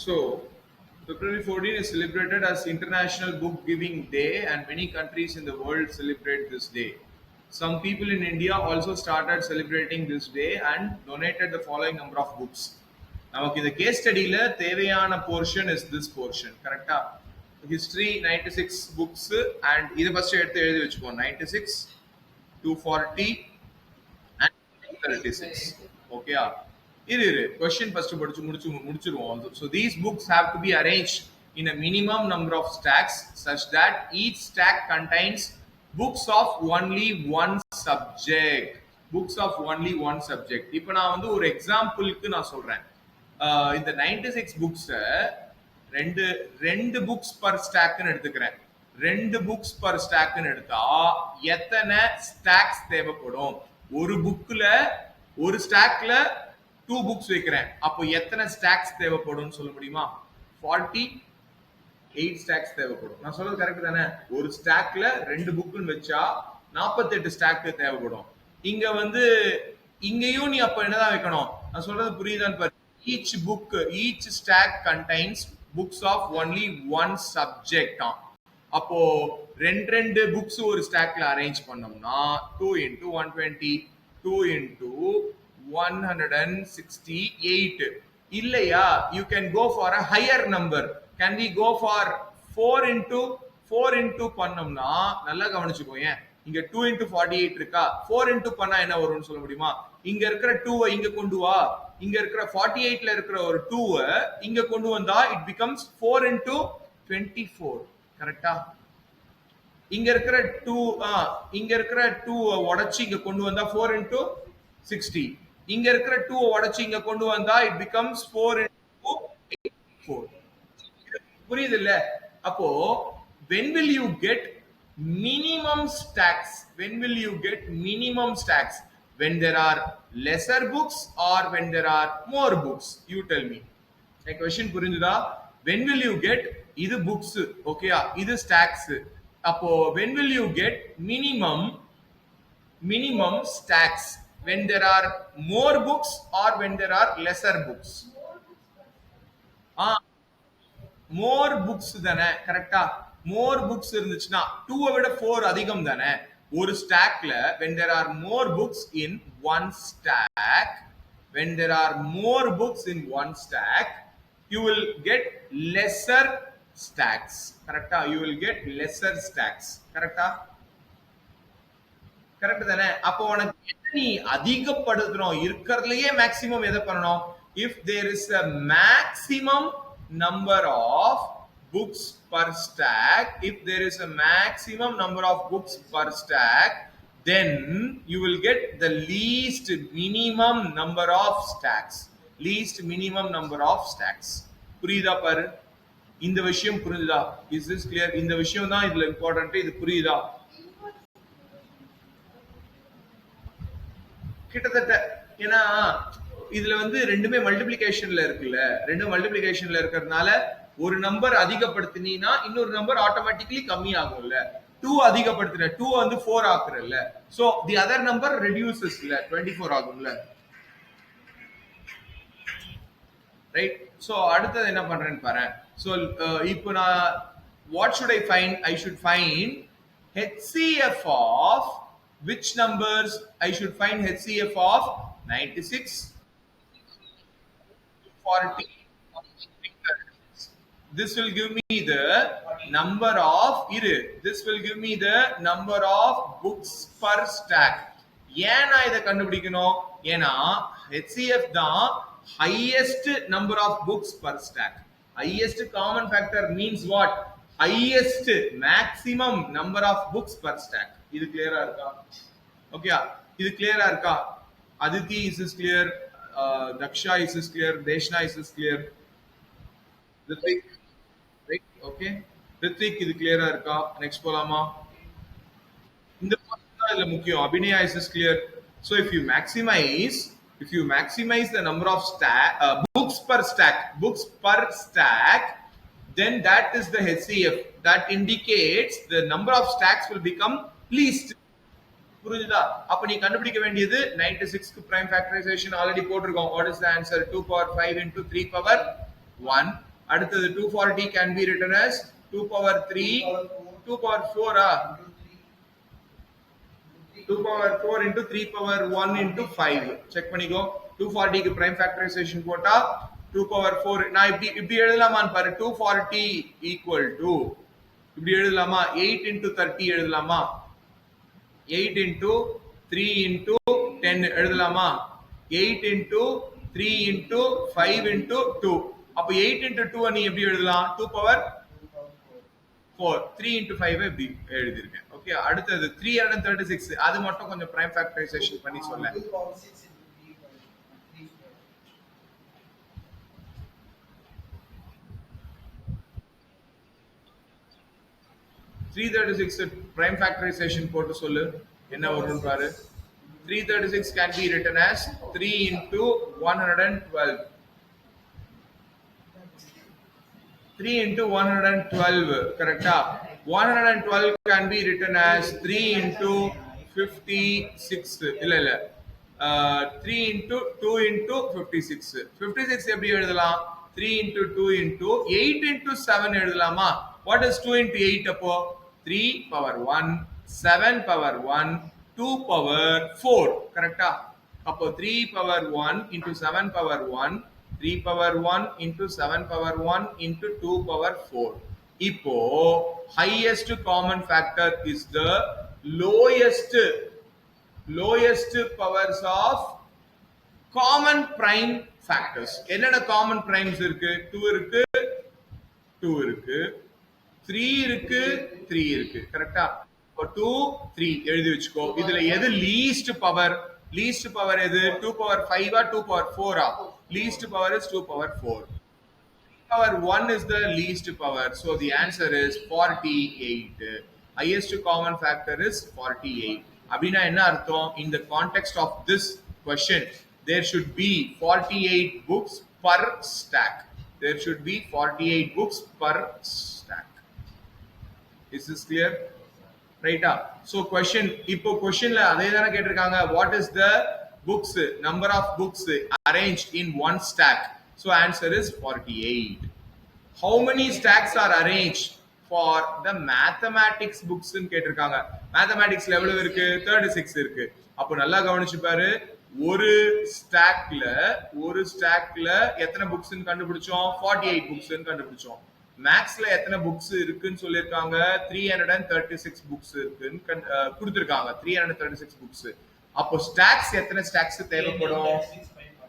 So, February 14 is celebrated as International Book Giving Day, and many countries in the world celebrate this day. Some people in India also started celebrating this day and donated the following number of books. நமக்கு இந்த case ஸ்டடியில தேவையான portion is this portion. கரெக்டா? History 96 books and இது first எடுத்து எழுதி வச்சுக்கோ. 96, 240 and 36. Okay. Question first முடிச்சிருவோம். So these books have to be arranged in a minimum number of stacks such that each stack contains books of only one subject. Books of only one subject. இப்போ நான் வந்து ஒரு எக்ஸாம்பிளுக்கு நான் சொல்றேன். இந்த 96 books ரெண்டு புக்ஸ் பர் ஸ்டாக்னு எடுத்துக்கிறேன். 2 புக்ஸ் பர் ஸ்டாக்னு எடுத்தா எத்தனை ஸ்டாக்ஸ் தேவைப்படும்? ஒரு புக்ல ஒரு ஸ்டாக்ல 2 புக்ஸ் வைக்கிறேன். அப்போ எத்தனை ஸ்டாக்ஸ் தேவைப்படும் சொல்ல முடியுமா? 48 ஸ்டாக்ஸ் தேவைப்படும். நான் சொல்றது கரெக்ட் தானே? ஒரு ஸ்டாக்ல 2 புக்னு வச்சா 48 ஸ்டாக் தேவைப்படும். இங்க வந்து இங்கேயும் நீ அப்ப என்னதான் வைக்கணும்? நான் சொல்றது புரியுதான்னு பாரு. each stack contains books of only one subject. அப்போ ரெண்டு புக்ஸ் ஒரு ஸ்டாக்ல அரேஞ்ச் பண்ணோம்னா 2 into 120, 2 into 168. இல்லையா, you can go for a higher number. Can we go for 4 into பண்ணோம்னா நல்லா கவனிச்சுக்கோ. இங்க 2 into 48 இருக்கா? 4 into பண்ணா என்ன வரும்னு சொல்ல முடியுமா? இங்க இருக்கிற 2 இங்க கொண்டு வா. இங்க இருக்கிற 48ல இருக்கிற ஒரு 2 இங்க கொண்டு வந்தா it becomes 4 into 24. கரெக்டா? இங்க இருக்கிற 2 உடைச்சு இங்க கொண்டு வந்தா 4 into 60. இங்க இருக்கிற 2 உடைச்சு இங்க கொண்டு வந்தா it becomes 4 into 84. புரியுது இல்ல? அப்போ when will you get minimum stacks? When will you get minimum stacks? When there are lesser books or when there are more books? You tell me. My question புரிஞ்சுதா? When will you get இது books, okay? இது stacks. அப்போ when will you get minimum stacks? When there are more books or when there are lesser books? more books தானே? கரெக்டா? more books இருந்துச்சுன்னா 2 விட 4 அதிகம் தானே? ஒரு ஸ்டாக்ல when there are more books in one stack, when there are more books in one stack, you will get lesser stacks. கரெக்டா? you will get lesser stacks. கரெக்டா? Correct தானே? அப்போ உனக்கு நீ அதிகப்படுத்தணும். இருக்கிறதுலயே மேக்ஸிமம் எதை பண்ணணும்? if there is a maximum number of books per stack, if there is a maximum number of books per stack, then you will get the least minimum number of stacks. Least minimum number of stacks. புரியுதா பாரு? இந்த விஷயம் புரியுதா? is this clear? இந்த விஷயம் தான் இதுல important. இது புரியுதா? கிட்டத்தட்ட. ஏன்னா இதுல வந்து ரெண்டுமே மல்டிப்ளிகேஷன்ல இருக்குல்ல. ரெண்டும் மல்டிப்ளிகேஷன்ல இருக்கிறதுனால ஒரு நம்பர் அதிகப்படுத்தினா இன்னொரு நம்பர் ஆட்டோமேட்டிக்கலி கம்மி ஆகும்ல. 2 அதிகப்படுத்தின 2 வந்து 4 ஆக்குறல்ல. So the other number reduces இல்ல, 24 ஆகும்ல. ரைட்? சோ அடுத்து என்ன பண்றேன்னு பாரு. சோ இப்போ நான் what should I find? I should find HCF of which numbers? I should find HCF of 96, 40. This will give me the number of this will give me the number of books per stack. ஏன்னா இதை கண்டுபிடிக்கணும்? ஏன்னா HCF தான் highest number of books per stack. Highest common factor means what? Highest maximum number of books per stack. இது கிளியரா இருக்கா? Okay, இது கிளியரா இருக்கா? Aditi, is this clear? Daksha, is this clear? Deshna, is this clear? Ritik, right? Okay. Ritik, இது கிளியரா இருக்கா? Next போலாமா? இந்த பாயிண்ட் தான் இதுல முக்கியம். Abhinaya, is this clear? So if you maximize the number of books per stack, then that is the HCF. That indicates the number of stacks will become least. புரியுதா? அப்ப நீ கண்டுபிடிக்க வேண்டியது 96 prime factorization ஆல்ரெடி போட்டுருக்கோம். What is the answer? 2 power 5 into 3 power 1. அடுத்தது 240 can be written as 2 power 3 2 power 4 2 power 4 into 3 power 1 into 5 check பண்ணிக்கோ 240 க்கு prime factorization போட்டா 2 power 4 நான் இப்படி எழுதலாமான்னு பாரு 240 equal to இப்படி எழுதலாமா 8 into 30 எழுதலாமா 8 into 3 into 10 எழுதலாமா 8 into 3 into 5 into 2 அப்ப 8 into 2 நீ எப்படி எழுதலாம் 2 power 4 3 into 5 இப்படி எழுதிருக்கேன் ஓகே அடுத்தது 336 அது மட்டும் கொஞ்சம் prime factorization பண்ணி சொல்ல 336 prime factorization போட்டு சொல்லு என்ன வரும்னு பாரு 336 can be written as 3 into 112 3 into 112 correct 112 can be written as 3 into 56 இல்ல 3 into 2 into 56 56 எப்படி எழுதலாம் 3 into 2 into 8 into 7 எழுதலாமா what is 2 into 8 அப்போ 3 power 1 7 power 1 2 power 4 correct அப்போ 3 power 1 into 7 power 1 3 power 1 into 7 power 1 into 2 power 4 இப்போ highest common factor is the lowest powers of common prime factors என்னென்ன common primes இருக்கு 2 இருக்கு 2 இருக்கு 3 இருக்கு 3 இருக்கு கரெக்ட்டா 2 3 எழுதி வச்சுக்கோ இதுல எது least power எது 2 power 5 2 power 4 least power is 2 power 4 power 1 is the least power so the answer is 48 highest common factor is 48 அப்படினா என்ன அர்த்தம் in the context of this question there should be 48 books per stack there should be 48 books per stack is this clear right so question இப்போ questionல அதே தான கேட்டிருக்காங்க what is the books number of books arranged in one stack so answer is 48 how many stacks are arranged for the mathematics books ன்னு கேட்டிருக்காங்க mathematicsல எவ்வளவு இருக்கு 36 இருக்கு அப்ப நல்லா கவனிச்சு பாரு ஒரு ஸ்டாக்ல எத்தனை புக்ஸ் கண்டுபிடிச்சோம் 48 புக்ஸ் கண்டுபிடிச்சோம் மேக்ஸ்ல எத்தனை புக்ஸ் இருக்குன்னு சொல்லிருக்காங்க 336 புக்ஸ் இருக்குன்னு கொடுத்திருக்காங்க 336 புக்ஸ் அப்போ ஸ்டாக்ஸ் எத்தனை ஸ்டாக்ஸ் தேவைப்படும்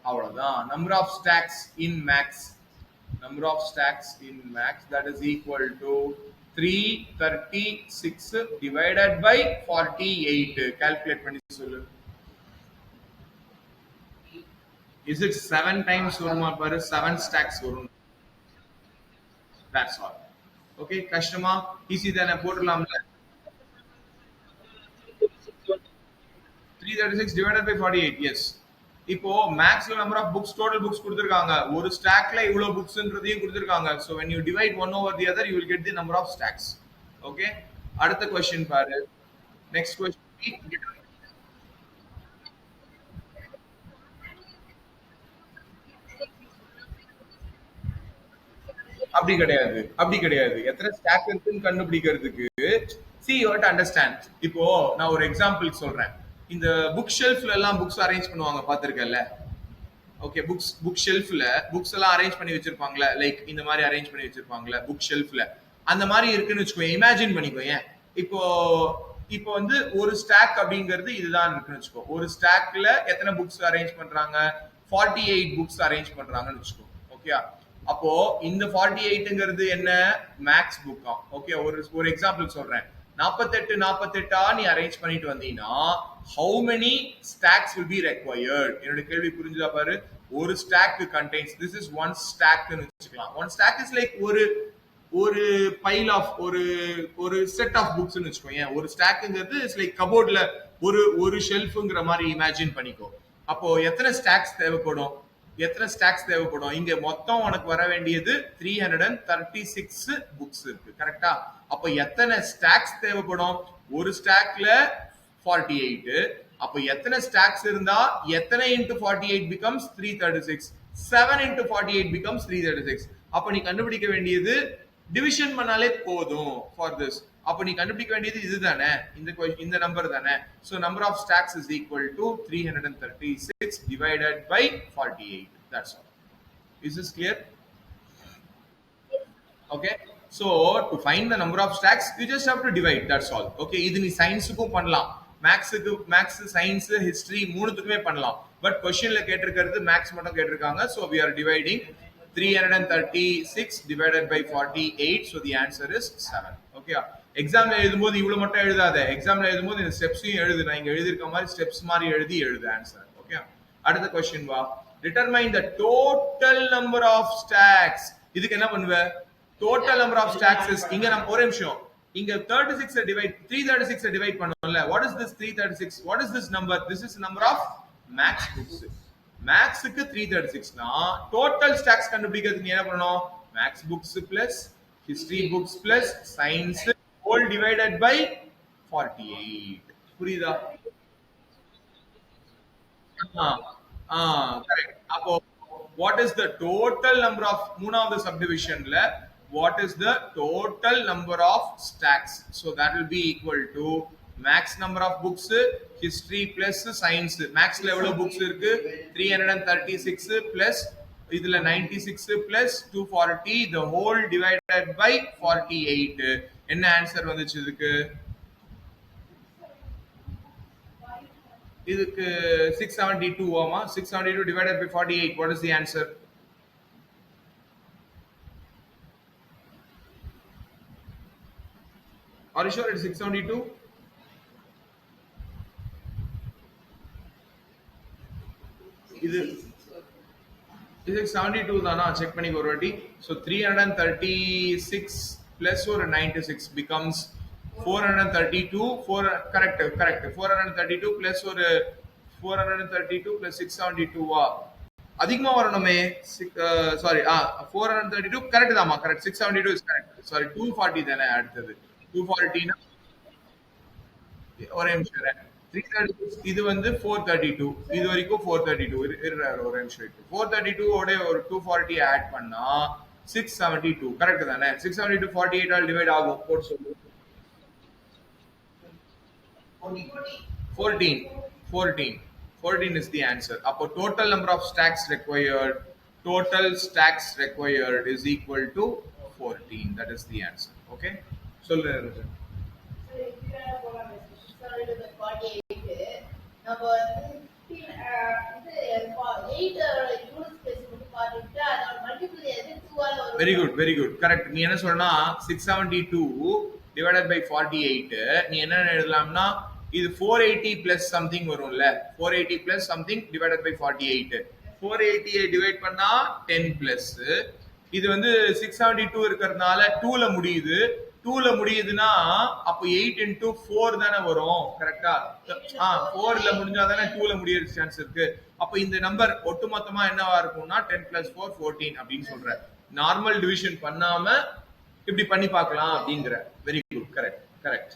அவ்வளவுதான் number of stacks in max that is equal to 336 divided by 48 calculate பண்ணி சொல்லு is it 7 times வருமா பாரு 7 stacks வரும் that's all okay கஷ்டமா ஈஸி தானே போடலாம்ல 336 divided by 48 yes இப்போ மேக்ஸ்ல number of books total books கொடுத்திருக்காங்க ஒரு ஸ்டாக்ல இவ்வளவு புக்ஸ்ன்றதையும் கொடுத்திருக்காங்க so when you divide one over the other you will get the number of stacks okay அடுத்த क्वेश्चन பாரு next question அப்படி கிடையாது எத்தனை ஸ்டாக் இருக்குன்னு கண்டுபிடிக்கிறதுக்கு see you have to understand இப்போ நான் ஒரு எக்ஸாம்பிள் சொல்றேன் இந்த புக் ஷெல்ஃப்ல எல்லாம் புக்ஸ் அரேஞ்ச் பண்ணுவாங்க பாத்திருக்கல ஓகே புக் ஷெல்ஃப்ல புக்ஸ் எல்லாம் அரேஞ்ச் பண்ணி வச்சிருப்பாங்கல லைக் இந்த மாதிரி அரேஞ்ச் பண்ணி வச்சிருப்பாங்கல புக் ஷெல்ஃப்ல அந்த மாதிரி இருக்குன்னு வெச்சுக்கோ இமேஜின் பண்ணிக்கோ இப்போ வந்து ஒரு ஸ்டாக் அப்படிங்கிறது இதுதான் இருக்குன்னு வெச்சுக்கோ ஒரு ஸ்டாக்ல எத்தனை புக்ஸ் அரேஞ்ச் பண்றாங்க 48 புக்ஸ் அரேஞ்ச் பண்றாங்கன்னு வெச்சுக்கோ ஓகே அப்போ இந்த 48ங்கிறது என்ன மேக்ஸ் புக்கா ஓகே ஒரு எக்ஸாம்பிள் சொல்றேன் 48 நீ அரேஞ்ச் பண்ணிட்டு வந்தீங்கன்னா how many stacks will be required என்னோட கேள்வி புரிஞ்சுதா பாரு ஒரு stack contains this is one stack ன்னு வெச்சுக்கலாம் one stack is like ஒரு pile of ஒரு set of books ன்னு வெச்சுக்கோங்க ஒரு stackங்கிறது is like cupboardல ஒரு ஷெல்ஃப்ங்கற மாதிரி இமேஜின் பண்ணிக்கோ அப்போ எத்தனை ஸ்டாக்ஸ் தேவைப்படும் இங்க மொத்தம் உனக்கு வர வேண்டியது 336 புக்ஸ் இருக்கு கரெக்ட்டா அப்ப எத்தனை ஸ்டாக்ஸ் தேவைப்படும் ஒரு ஸ்டாக்ல 48 அப்ப எத்தனை ஸ்டாக்ஸ் இருந்தா எத்தனை into 48 becomes 336 7 into 48 becomes 336. அப்ப நீ கண்டுபிடிக்க வேண்டியது டிவிஷன் பண்ணாலே போதும் for this. அப்ப நீ கண்டுபிடிக்க வேண்டியது இதுதானே, இந்த நம்பர் தானே. So number of stacks is equal to 336 divided by 48. That's all. Is this clear? Okay. So to find the number of stacks, you just have to divide. That's all. Okay. இது நீ சயின்ஸுக்கும் பண்ணலாம், maths science history மூணுத்துக்குமே பண்ணலாம். But கொஸ்டின்ல கேட்டிருக்கிறது maths மட்டும் கேட்டிருக்காங்க. So we are dividing 336 divided by 48. So the answer is 7. Okay. எக்ஸாம்ல எழுதும்போது இவ்வளவு மட்டும் எழுதாத. எக்ஸாம்ல எழுதும்போது இந்த ஸ்டெப்ஸையும் எழுது. நான் இங்க எழுதியிருக்க மாதிரி ஸ்டெப்ஸ் மாதிரி எழுது ஆன்சர். ஓகே. அடுத்த கொஸ்டின் வா. Determine the total number of stacks. இதுக்கு என்ன பண்ணுவ? Total number of stacks is இங்க நம்ம ஒரே நிமிஷம். இங்க 36 டிவைட் 336 டிவைட் பண்ணோம்ல. What is this 336? What is this number? This is number of max books. மேக்ஸ்க்கு 336 னா டோட்டல் ஸ்டாக்ஸ் கண்டுபிடிக்கிறதுக்கு நீ என்ன பண்ணணும்? Maths books plus history books plus science whole divided by 48. புரியுதா? கரெக்ட். அப்போ what is the total number of மூணாவது சப்டிவிஷன்ல what is the total number of stacks? So that will be equal to max number of books history plus science. Maxல எவ்வளவு books இருக்கு? 336 plus இதுல 96 plus 240 the whole divided by 48. என்ன answer வந்துச்சு இதுக்கு? இதுக்கு 672 ஆமா. 672 divided by 48. What is the answer? Are you sure it's 672? இது 72 தானா? செக் பண்ணி ஒரு வாட்டி. So 336 plus or 96 becomes 432. Correct. 432 plus or 432 plus 672 வா? அதிகமா வரணுமே. Sorry 432 correct Dhama. Correct. 672 is correct. Sorry 240 தானே அடுத்தது. 240 னா ஒரே நிமிஷம். 336 இது வந்து 432. இது வரைக்கும் 432 ஒரு நிமிஷம். 432 ஓட ஒரு 240 ஆட் பண்ணா 672 கரெக்ட் தானே? 672 48 ஆல் டிவைட் ஆகும். போட்டு சொல்லு. 14 is the answer. அப்போ total number of stacks required is equal to 14. That is the answer. Okay. சொல்லு. Very good correct. நீ என்ன சொல்றனா 672 divided by 48 நீ என்ன எழுதலாம்னா இது 480 plus something வரும்ல. 480 plus something divided by 48. 480 divide பண்ணா 10 plus இது வந்து 672 இருக்கிறதுனால 2ல முடியுது. 2ல முடியுதுன்னா அப்ப 8 into 4 தானே வரும். கரெக்டா? 4ல முடிஞ்சா தானே 2ல முடியற சான்ஸ் இருக்கு. அப்ப இந்த நம்பர் ஒட்டுமொத்தமா என்னவா இருக்கும்னா 10 plus 4 14 அப்படின்னு சொல்ற. நார்மல் டிவிஷன் பண்ணாம இப்படி பண்ணி பார்க்கலாம் அப்படிங்கற. Very good. கரெக்ட்.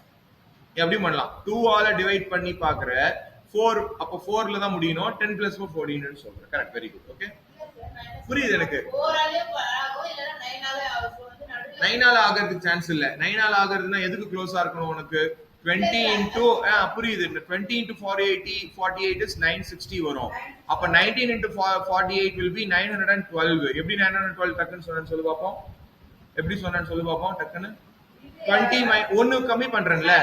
எப்படி பண்ணலாம்? 2 ஆல டிவைட் பண்ணி பாக்குற. 4 அப்ப 4ல தான் முடியணும். 10 plus 4 14 ன்னு சொல்ற. கரெக்ட். Very good. ஓகே. புரியுது எனக்கு. 9 ஆல ஆகிறதுக்கு சான்ஸ் இல்ல. 9 ஆல ஆகிறதுனா எதுக்கு க்ளோஸா இருக்கணும் உனக்கு? 20 into புரியுது. 20 into 48 is 960 வரும். அப்ப 19 into 48 will be 912. எப்படி 912 டக்குன்னு சொன்னேன்னு சொல்லு பாப்போம். எப்படி சொன்னேன்னு சொல்லு பாப்போம் டக்குன்னு. 20 1 கம்மி பண்றேன்ல.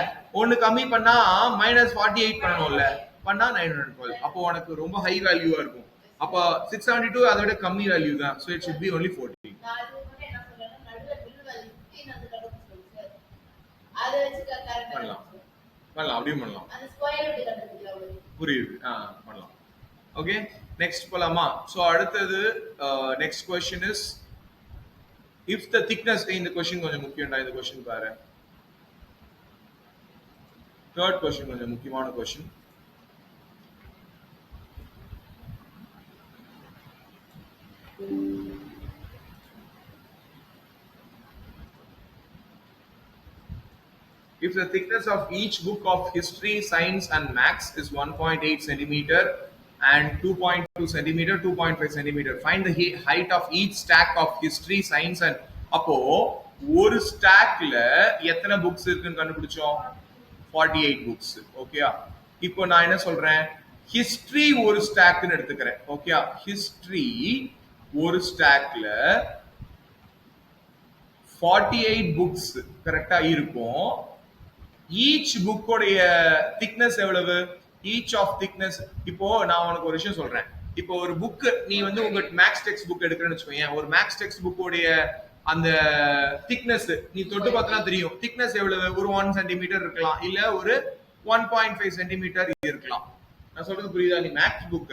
1 கம்மி பண்ணா -48 பண்ணணும்ல. பண்ணா 912. அப்போ உனக்கு ரொம்ப ஹை வேல்யூவா இருக்கும். அப்ப 672 அதோட கம்மி வேல்யூ தான். So it should be only 14. பண்ணலாம் அப்படியும் பண்ணலாம். புரியுது. பண்ணலாம். ஓகே. நெக்ஸ்ட் போலாமா? சோ அடுத்தது next question is if the thickness இந்த क्वेश्चन கொஞ்சம் முக்கியம்டா. இந்த क्वेश्चन பாரு. third question கொஞ்சம் முக்கியமான question. If the thickness of each book of history, science and maths is 1.8 centimeter and 2.2 centimeter, 2.5 centimeter. Find the height of each stack of history, science and அப்போ ஒரு ஸ்டாக்ல எத்தனை books இருக்குன்னு கண்டுபிடிச்சோம்? 48 books. ஓகேயா? இப்போ நான் என்ன சொல்றேன்? ஹிஸ்டரி ஒரு ஸ்டாக்னு எடுத்துக்கிறேன். ஓகேயா? ஹிஸ்டரி ஒரு ஸ்டாக்ல 48 புக்ஸ் கரெக்டா இருக்கும். ஈச் புக்கோடைய திக்னஸ் எவ்வளவு? Each of thickness. இப்போ நான் உனக்கு ஒரு விஷயம் சொல்றேன். இப்போ ஒரு புக் நீ வந்து உங்க மேக்ஸ் டெக்ஸ்ட் புக் எடுக்கிறேன்னு வச்சுக்கோங்க. ஒரு மேக்ஸ் டெக்ஸ்ட் புக்கோடைய அந்த திக்னஸ் நீ தொட்டு பார்த்தா தெரியும். திக்னஸ் எவ்வளவு? ஒரு 1 சென்டிமீட்டர் இருக்கலாம், இல்ல ஒரு 1.5 சென்டிமீட்டர் இருக்கலாம். நான் சொல்றது புரியுதா? நீ மேக்ஸ் புக்க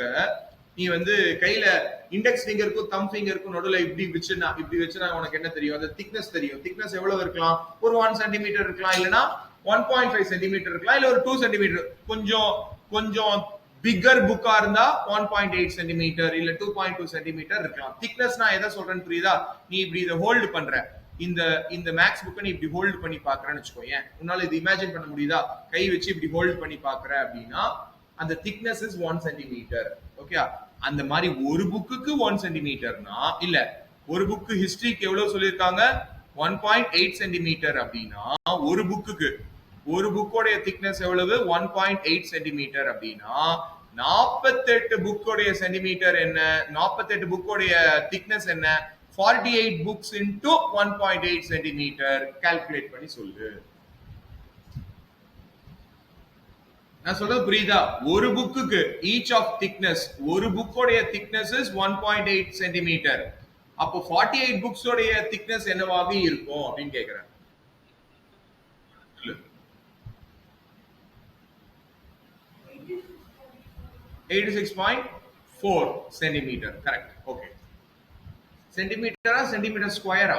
நீ வந்து கையில இண்டெக்ஸ் ஃபிங்கருக்கும் தம் ஃபிங்கருக்கும் நடுவில் இப்படி வச்சுனா உனக்கு என்ன தெரியும்? அந்த திக்னஸ் தெரியும். திக்னஸ் எவ்வளவு இருக்கலாம்? ஒரு 1 சென்டிமீட்டர் இருக்கலாம், இல்லனா 1.5 சென்டிமீட்டர் இருக்கலாம், இல்ல ஒரு 2 சென்டிமீட்டர். கொஞ்சம் பிக்கர் புக்கா இருந்தா 1.8 சென்டிமீட்டர் இல்ல 2.2 சென்டிமீட்டர் இருக்கலாம். திக்னஸ் நான் எதை சொல்றேன்னு புரியுதா? நீ இப்படி இதை ஹோல்டு பண்ற, இந்த மேக்ஸ் புக்கை நீ இப்படி ஹோல்டு பண்ணி பாக்குறேன்னு வச்சுக்கோங்க. உன்னால இது இமேஜின் பண்ண முடியுதா? கை வச்சு இப்படி ஹோல்டு பண்ணி பாக்குற அப்படின்னா அந்த திக்னஸ் இஸ் 1 சென்டிமீட்டர். ஓகே, அந்த மாதிரி ஒரு புக்குக்கு 1 சென்டிமீட்டர்னா, இல்ல ஒரு புக்கு ஹிஸ்டரிக்கு எவ்வளவு சொல்லியிருக்காங்க? 1.8 சென்டிமீட்டர் அப்படின்னா ஒரு புக்கோடைய திக்னஸ் எவ்வளவு? 1.8 சென்டிமீட்டர் அப்படின்னா 48 புக்கோடைய சென்டிமீட்டர் என்ன? 48 புக்கோடைய திக்னஸ் என்ன? 48 புக்ஸ் இன்டு 1.8 சென்டிமீட்டர். கால்குலேட் பண்ணி சொல்லு. நான் சொல்றது புரியுதா? ஒரு புக்குக்கு ஈச் ஆஃப் திக்னஸ், ஒரு புக்கோடைய திக்னஸ் இஸ் 1.8 சென்டிமீட்டர். அப்போ 48 புக்ஸோடைய திக்னஸ் என்னவாக இருக்கும் அப்படின்னு கேக்குறேன். 86.4 சென்டிமீட்டர். கரெக்ட். ஓகே. சென்டிமீட்டரா சென்டிமீட்டர் ஸ்கொயரா?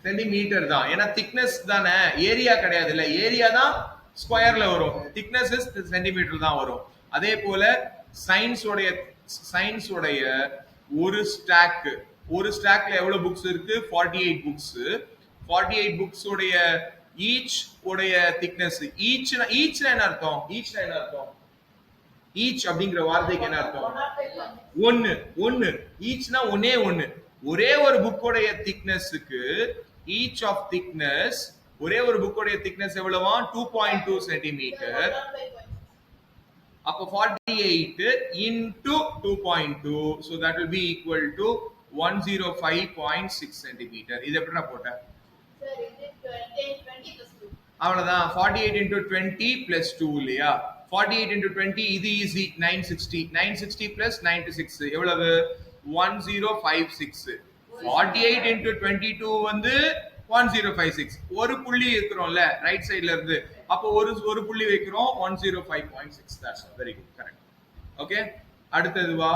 சென்டிமீட்டர் தான். ஏன்னா திக்னஸ் தானே, ஏரியா கிடையாது. இல்ல ஏரியா தான் ஸ்கொயர்ல வரும், திக்னஸ் இஸ் சென்டிமீட்டர் தான் வரும். அதே போல சயின்ஸோடைய ஒரு ஸ்டாக்ல எவ்வளவு புக்ஸ் இருக்கு? 48 புக்ஸ். 48 புக்ஸ் உடைய ஈச் உடைய திக்னஸ், ஈச் என்ன அர்த்தம்? ஈச் அப்படிங்கிற வார்த்தைக்கு என்ன அர்த்தம்? ஒன்னு. ஈச்னா ஒன்னு. ஒரே ஒரு புக்கோடைய திக்னஸ்க்கு ஈச் ஆஃப் திக்னஸ், ஒரே ஒரு புக்கோடைய திக்னஸ் எவ்வளவா? 2.2 சென்டிமீட்டர். அப்போ 48 into 2.2, so that will be equal to 105.6 centimetre. இது எப்படி நான் போட்டேன்? அவ்வளவுதான். 48 into 20 plus 2 இல்லையா? 48 into 20 இது ஈஸி. 960 plus 96 எவ்வளவு? 1056. 48 into 22 வந்து 1056. ஒரு புள்ளி இருக்கிறோம்ல ரைட் சைடுல இருந்து, அப்போ ஒரு புள்ளி வைக்கிறோம். 105.6. that's very good, correct. Okay, அடுத்ததுவா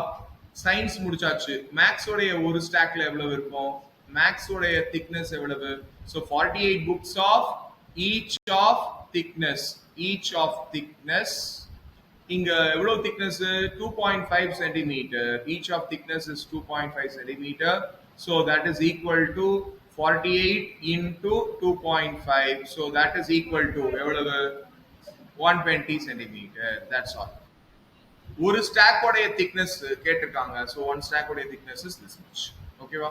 science முடிச்சாச்சு. மேக்ஸ் உடைய ஒரு ஸ்டாக்ல எவ்வளவு இருக்கும்? மேக்ஸ் உடைய திக்னஸ் எவ்வளவு? so 48 books of each of thickness இங்க எவ்வளவு thickness? 2.5 centimetre. each of thickness is 2.5 centimeter, so that is equal to 48 into 2.5, so that is equal to எவ்வளவு? 120 centimeter. that's all. ஒரு ஸ்டாக் உடைய திக்னஸ் கேட்டிருக்காங்க, so one stack உடைய thickness is this much. ஓகேவா?